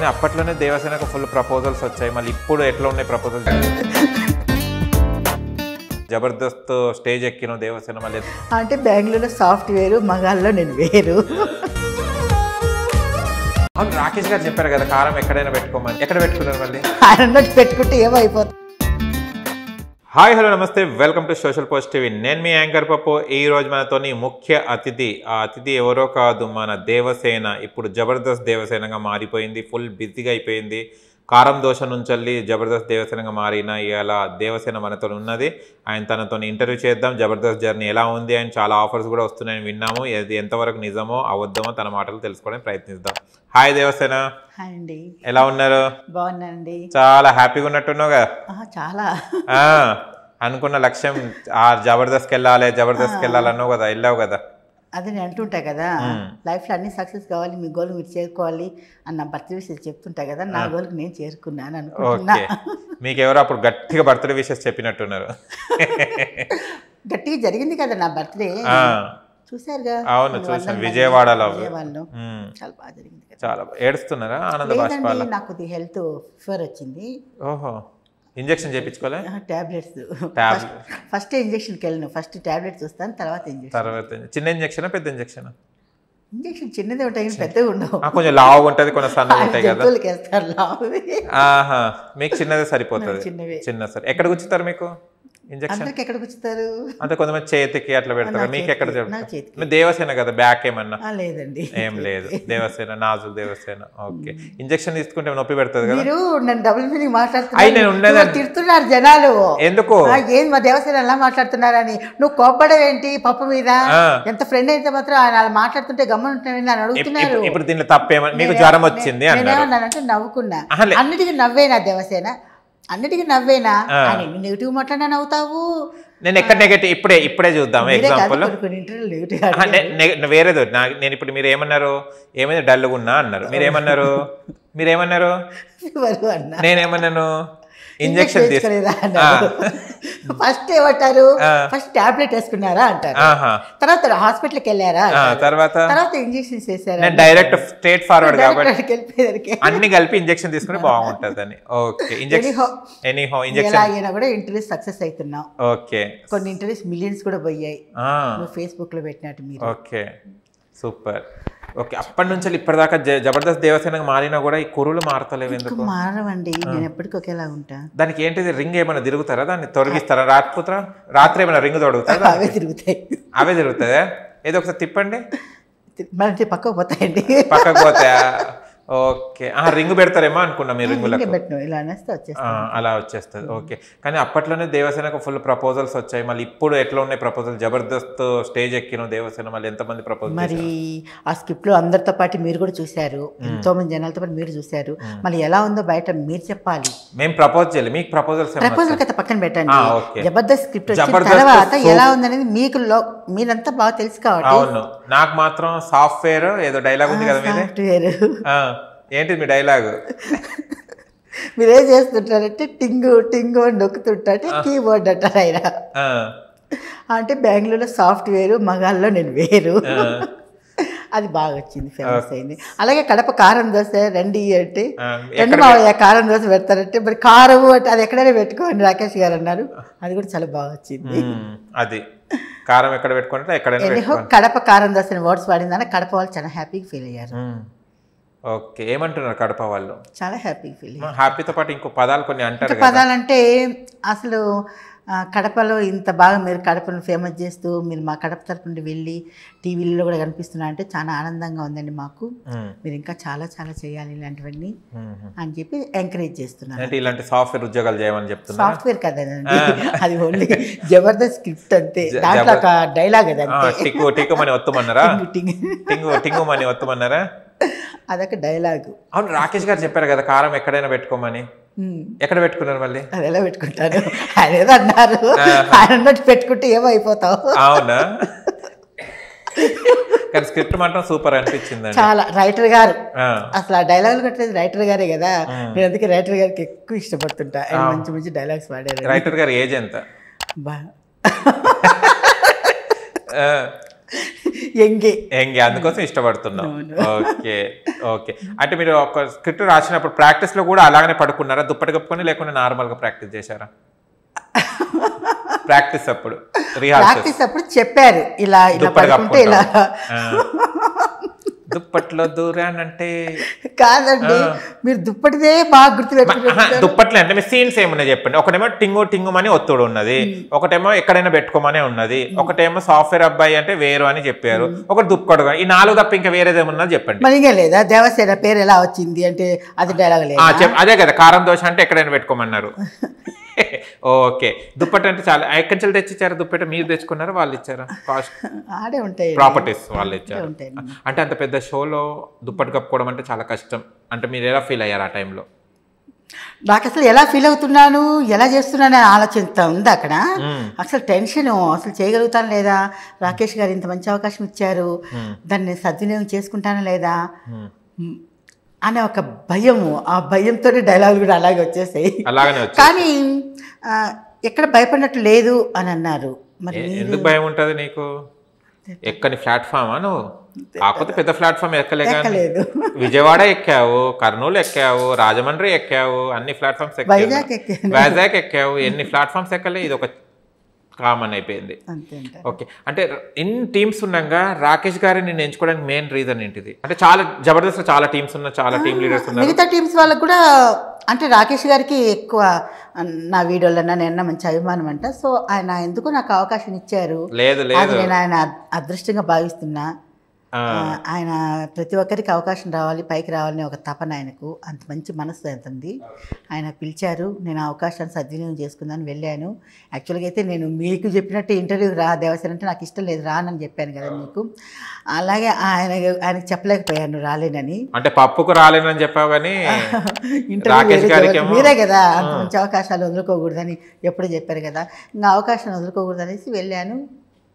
కానీ అప్పట్లోనే దేవసేనకు full proposals వచ్చాయి. మళ్ళీ ఇప్పుడు ఎట్లా ఉన్నాయి ప్రపోజల్స్? జబర్దస్త్ స్టేజ్ ఎక్కిన దేవసేన మళ్ళీ అంటే బెంగళూరులో సాఫ్ట్వేర్, మగాల్లో నేను వేరు. అవును, రాకేష్ గారు చెప్పారు కదా కారం ఎక్కడైనా పెట్టుకోమని. ఎక్కడ పెట్టుకున్నారు మళ్ళీ? ఆయన పెట్టుకుంటే ఏమైపోతుంది. హాయ్ హలో నమస్తే, welcome to social post TV. నేను మీ యాంకర్ పప్పు. ఈ రోజు మనతోని ముఖ్య అతిథి. ఆ అతిథి ఎవరో కాదు, మన దేవసేన. ఇప్పుడు జబర్దస్త్ దేవసేనగా మారిపోయింది, ఫుల్ బిజీగా అయిపోయింది. కారం దోశ నుంచి వెళ్ళి జబర్దస్త్ దేవసేనగా మారిన ఇవాళ దేవసేన మనతో ఉన్నది. ఆయన తనతో ఇంటర్వ్యూ చేద్దాం. జబర్దస్త్ జర్నీ ఎలా ఉంది, ఆయన చాలా ఆఫర్స్ కూడా వస్తున్నాయని విన్నాము. ఇది ఎంతవరకు నిజమో అబద్ధమో తన మాటలు తెలుసుకోవడానికి ప్రయత్నిద్దాం. హాయ్ దేవసేన. హాయ్ అండి. ఎలా ఉన్నారు? బాగున్నానండి. చాలా హ్యాపీగా ఉన్నట్టున్నావు కదా? చాలా. అనుకున్న లక్ష్యం జబర్దస్త్కి వెళ్ళాలన్నావు కదా, వెళ్ళావు కదా? అదే నేను అంటుంటా కదా, లైఫ్లో అన్ని సక్సెస్ కావాలి, మీ గోల్ మీరు చేరుకోవాలి అన్న బర్త్డే విషయాలు చెప్తుంటా కదా. నా గోల్కి నేను చేరుకున్నాను అనుకుంటున్నా. మీకు ఎవరో అప్పుడు గట్టిగా బర్త్డే విషెస్ చెప్పినట్టున్నారు. గట్టిగా జరిగింది కదా నా బర్త్డే, చూసారుగా? అవును, చూసాను. విజయవాడలో చాలా బాగా జరిగింది. చాలా ఏడుస్తున్నారా? ఆనంద బాష్పాలు. నాకు హెల్త్ ఫీవర్ వచ్చింది. ఓహో, ఇంజెక్షన్ చేయించుకోలే? టాబ్లెట్స్. ఫస్ట్ ఇంజెక్షన్కి వెళ్ళను, ఫస్ట్ టాబ్లెట్స్ వస్తాను, తర్వాత ఇంజెక్షన్. తర్వాత చిన్న ఇంజెక్షన్ పెద్ద ఇంజెక్షన్? ఇంజెక్షన్ చిన్నదే ఉంటాయి కానీ పెద్దగా ఉండవు. కొంచెం లావుగా ఉంటుంది, కొంచెం సన్నగా ఉంటాయి కదా. లావు. మీకు చిన్నదే సరిపోతుంది. చిన్న సరే. ఎక్కడ కూర్చుతారు మీకు ఇంజెక్షన్? ఎక్కడ కూర్చుతారు అంటే కొంతమంది చేతికి అట్లా పెడతారు, మీకు ఎక్కడ చెప్తారు? దేవసేన కదా, బ్యాక్ ఏమన్నా? లేదండి, ఏం లేదు. దేవసేన, నాజుక్ దేవసేన. ఓకే. ఇంజెక్షన్ తీసుకుంటే నొప్పి పెడుతుంది కదా? మీరు నన్ను డబుల్ మీనింగ్ మాట్లాడుతున్నారు, తిడుతున్నారు జనాలు. ఎందుకు? ఏం మా దేవసేన ఎలా మాట్లాడుతున్నారని. నువ్వు కోప్పడవేంటి పప్పు మీద? ఎంత ఫ్రెండ్ అయితే మాత్రం ఆయన అలా మాట్లాడుతుంటే గమనింటానని అని అడుగుతున్నారు. ఇప్పుడు దీనిలో తప్పేమని? మీకు జ్వరం వచ్చింది నేనేమన్నానంటే నవ్వుకున్నా. అన్నిటికీ నవ్వేనా దేవసేన? అన్నిటికీ నవ్వేనా? నెగిటివ్ మాట్లాడినా నవ్వుతావు. నేను ఎక్కడ నెగటివ్? ఇప్పుడే చూద్దాం ఎగ్జాంపుల్. వేరేదో. నేను ఇప్పుడు మీరు ఏమన్నారు? ఏమైనా డల్గా ఉన్నా అన్నారు. మీరేమన్నారు? నేనేమన్నాను? ఇంజెక్షన్ తీసుకోలేదా అన్నారు. ఫస్ట్ ఏమంటారు? ఫస్ట్ టాబ్లెట్ వేసుకున్నారా అంటారు, తర్వాత హాస్పిటల్కి వెళ్ళారా, తర్వాత ఇంజెక్షన్ చేశారా. డైరెక్ట్ స్ట్రేట్ ఫార్వర్డ్ కాబట్టి అన్ని కలిపి ఇంజెక్షన్ తీసుకుని బాగుంటుందని. ఓకే. ఎనీహో ఇంజెక్షన్ కూడా ఇంటర్వ్యూస్ సక్సెస్ అవుతున్నాం. ఓకే. కొన్ని ఇంటర్వ్యూస్ మిలియన్స్ కూడా పోయాయి, ఫేస్బుక్ లో పెట్టినట్టు మీరు. Okay, super. ఓకే. అప్పటి నుంచి ఇప్పటిదాకా జబర్దస్త్ దేవసేనగా మారినా కూడా ఈ కురులు మారతలేవు. ఎందుకు మారవండి? నేను ఎప్పటికీ ఒకేలా ఉంటా. దానికి ఏంటిది? రింగ్ ఏమైనా తిరుగుతారా? దాన్ని తొలగిస్తారా? రాత్రి ఏమైనా రింగ్ తొడుగుతారా? అవే తిరుగుతాయి. అవే తిరుగుతాయా? ఏదో ఒకసారి తిప్పండి. మరి పక్కకు పోతాయండి. పక్కకు పోతాయా? ఓకే. రింగ్ పెడతారేమో అనుకున్నా మీరు. అలా వచ్చేస్తుంది. ఓకే. కానీ అప్పట్లోనే దేవసేనకు ఫుల్ ప్రపోజల్స్ వచ్చాయి. మళ్ళీ ఇప్పుడు ఎట్లా ఉన్నాయి ప్రపోజల్? జబర్దస్త్ స్టేజ్ ఎక్కిన దేవసేన మళ్ళీ ఎంతమంది ప్రపోజల్? మరి ఆ స్క్రిప్ట్ లో అందరితో పాటు మీరు కూడా చూశారు, ఎంతో మంది జనాలతో పాటు మీరు చూశారు. మళ్ళీ ఎలా ఉందో బయట మీరు చెప్పాలి. మేము ప్రపోజ్ చేయాలి, మీకు ప్రపోజల్స్ కథ పక్కన పెట్టండి. జబర్దస్త్ స్క్రిప్ట్ వచ్చిన తర్వాత ఎలా ఉందనేది మీకు మీరంతా బాగా తెలుసు కాబట్టి. అవును, నాకు మాత్రం సాఫ్ట్వేర్ ఏదో డైలాగ్ ఉంది కదా మీది. ఏంటి మీ డైలాగు? మీరేం చేస్తుంటారంటే టింగు టింగు అని నొక్కుతుంటే కీబోర్డ్ అంటారు ఆయన. అంటే బెంగళూరులో సాఫ్ట్వేర్, మగాల్లో నేను వేరు. అది బాగా వచ్చింది, ఫేమస్ అయింది. అలాగే కడప కారం దోశ రండి అంటే కారం దోశ పెడతారంటే మరి కారం అంటే అది ఎక్కడైనా పెట్టుకోండి రాకేష్ గారు అన్నారు. అది కూడా చాలా బాగా వచ్చింది. అది కారం ఎక్కడ పెట్టుకుంటే ఎక్కడైనా. కడప కారం దోశ వర్డ్స్ వాడిందని కడప వాళ్ళు చాలా హ్యాపీగా ఫీల్ అయ్యారు. ఓకే. ఏమంటున్నారు కడప వాళ్ళు? చాలా హ్యాపీగా ఫీల్ అయ్యారు. హ్యాపీతో పాటు ఇంకో పదాలు కొన్ని అంటారు. పదాలంటే అసలు కడపలో ఇంత బాగా మీరు కడపను ఫేమస్ చేస్తూ మీరు మా కడప తరపు నుండి వెళ్ళి టీవీలో కూడా కనిపిస్తున్నా అంటే చాలా ఆనందంగా ఉందండి మాకు. మీరు ఇంకా చాలా చాలా చేయాలి ఇలాంటివన్నీ అని చెప్పి ఎంకరేజ్ చేస్తున్నారు. ఇలాంటి సాఫ్ట్వేర్ ఉద్యోగాలు చేయమని చెప్తున్నారు. సాఫ్ట్వేర్ కదండి, అది ఓన్లీ జబర్దస్త్ స్క్రిప్ట్ అంతే. దాంట్లో ఒక డైలాగ్ అదంతే. టింగు మని ఒత్తమన్నారా? టింగు మని ఒత్తమన్నారా? అదొక డైలాగ్. అవును, రాకేష్ గారు చెప్పారు కదా కారం ఎక్కడైనా పెట్టుకోమని. ఎక్కడ పెట్టుకున్నారు మళ్ళీ? అది ఎలా పెట్టుకుంటారు? ఆయన ఏదో అన్నారు, ఆయన అన్నట్టు పెట్టుకుంటే ఏమో అయిపోతావు. అవునా? కానీ స్క్రిప్ట్ మాత్రం సూపర్ అనిపించింది చాలా. రైటర్ గారు అసలు ఆ డైలాగులు కట్టేది రైటర్ గారే కదా. నేను అందుకే రైటర్ గారికి ఎక్కువ ఇష్టపడుతుంటా. ఆయన మంచి మంచి డైలాగ్స్ వాడారు. రైటర్ గారు ఏజ్ ఎంత? ఎంగే అందుకోసం ఇష్టపడుతున్నాం. Okay okay. అంటే మీరు ఒక స్క్రిప్ట్ రాసినప్పుడు ప్రాక్టీస్ లో కూడా అలాగనే పడుకున్నారా, దుప్పటి కప్పుకొని, లేకుంటే నార్మల్ గా ప్రాక్టీస్ చేశారా? ప్రాక్టీస్ అప్పుడు చెప్పారు ఇలా పడుకుంటే ఇలా. దుప్పట్లో దూరానంటే కాదండి, మీరు దుప్పటిదే బాగా గుర్తుపెట్టుకుంటారు. దుప్పట్లు అంటే మీ సీన్స్ ఏమున్నాయి చెప్పండి. ఒకటేమో టింగు టింగుమని ఒత్తుడు ఉన్నది, ఒకటేమో ఎక్కడైనా పెట్టుకోమనే ఉన్నది, ఒకటేమో సాఫ్ట్వేర్ అబ్బాయి అంటే వేరు అని చెప్పారు, ఒకటి దుప్పడు. ఈ 4 తప్ప ఇంకా వేరేదేమన్నది చెప్పండి. మరి ఇంకా లేదా దేవసేన పేరు ఎలా వచ్చింది అంటే అది డైలాగ్ లేదు. అదే కదా, కారం దోశ అంటే ఎక్కడైనా పెట్టుకోమన్నారు. ఓకే. దుప్పటి అంటే చాలా ఎక్కడి నుంచి తెచ్చిచ్చారు? దుప్పటి మీరు తెచ్చుకున్నారా, వాళ్ళు ఇచ్చారా? కాస్ట్ ఆడే ఉంటాయి, ప్రాపర్టీస్ వాళ్ళు ఇచ్చారు. అంటే అంత పెద్ద షోలో దుప్పటి కప్పుకోవడం అంటే చాలా కష్టం. అంటే మీరు ఎలా ఫీల్ అయ్యారు ఆ టైంలో? నాకు అసలు ఎలా ఫీల్ అవుతున్నాను, ఎలా చేస్తున్నాను అని ఆలోచన ఉంది అక్కడ. అసలు టెన్షన్, అసలు చేయగలుగుతాను లేదా, రాకేష్ గారు ఇంత మంచి అవకాశం ఇచ్చారు, దాన్ని సద్వినియోగం చేసుకుంటానా లేదా అనే ఒక భయము. ఆ భయంతో డైలాగులు కూడా అలాగే వచ్చేసాయి. కానీ ఎక్కడ భయపడినట్టు లేదు అని అన్నారు. మరి ఎందుకు భయం ఉంటుంది నీకు? ఎక్కని ప్లాట్ఫామా నువ్వు? కాకపోతే పెద్ద ప్లాట్ఫామ్ ఎక్కలేదు. విజయవాడ ఎక్కావు, కర్నూలు ఎక్కావు, రాజమండ్రి ఎక్కావు, అన్ని ప్లాట్ఫామ్స్ ఎక్కావు, వైజాగ్ ఎక్కావు, ఎన్ని ప్లాట్ఫామ్స్ ఎక్కలే. ఇది ఒక కామన్ అయిపోయింది. ఓకే. అంటే ఇన్ని టీమ్స్ ఉన్నాగా రాకేష్ గారిని నేను ఎంచుకోవడానికి మెయిన్ రీజన్ ఏంటిది? అంటే చాలా జబర్దస్త్ చాలా టీమ్స్ ఉన్నారు, చాలా టీమ్ లీడర్స్ ఉన్నారు. మిగతా టీమ్స్ వాళ్ళకి కూడా అంటే రాకేష్ గారికి ఎక్కువ నా వీడియోలో నేను మంచి అభిమానం అంట. సో ఆయన ఎందుకు నాకు అవకాశం ఇచ్చారు, అది నేను ఆయన అదృష్టంగా భావిస్తున్నా. ఆయన ప్రతి ఒక్కరికి అవకాశం రావాలి, పైకి రావాలని ఒక తపన ఆయనకు. అంత మంచి మనసు అవుతుంది. ఆయన పిలిచారు, నేను అవకాశాన్ని సద్వినియోగం చేసుకుందాన్ని వెళ్ళాను. యాక్చువల్గా అయితే నేను మీకు చెప్పినట్టు ఇంటర్వ్యూకి దేవసేన అంటే నాకు ఇష్టం లేదు, రానని చెప్పాను కదా మీకు. అలాగే ఆయనకు చెప్పలేకపోయాను రాలేనని. అంటే పప్పుకు రాలేనని చెప్పావు కానీ మీరే కదా అంత మంచి అవకాశాలు వదులుకోకూడదని ఎప్పుడు చెప్పారు కదా. ఇంకా అవకాశం వదులుకోకూడదు అనేసి వెళ్ళాను,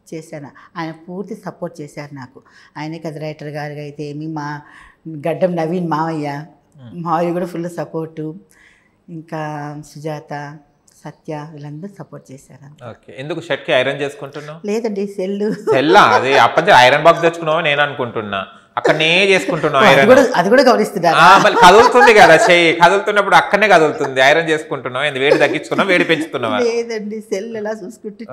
చేశాను. ఆయన పూర్తి సపోర్ట్ చేశారు నాకు. ఆయనే కదా రైటర్ గారు అయితే ఏమి, మా గడ్డం నవీన్ మావయ్య కూడా ఫుల్ సపోర్టు, ఇంకా సుజాత, సత్య వీళ్ళందరూ సపోర్ట్ చేశారు. ఓకే. ఎందుకు షర్ట్కి ఐరన్ చేసుకుంటున్నావు? లేదండి, సెల్లా అది అప్పటి ఐరన్ బాక్స్ తెచ్చుకున్నావా నేను అనుకుంటున్నా. అక్కడనే చేసుకుంటున్నావు ఐరన్. అది కూడా గమనిస్తున్నా. కదులుతుంది కదా చెయ్యి, కదులుతున్నప్పుడు అక్కడనే కదులుతుంది. ఐరన్ చేసుకుంటున్నావు, వేడి తగ్గించుకున్నావు, వేడి పెంచుతున్నావా? లేదండి, సెల్ ఎలా చూసుకుంటే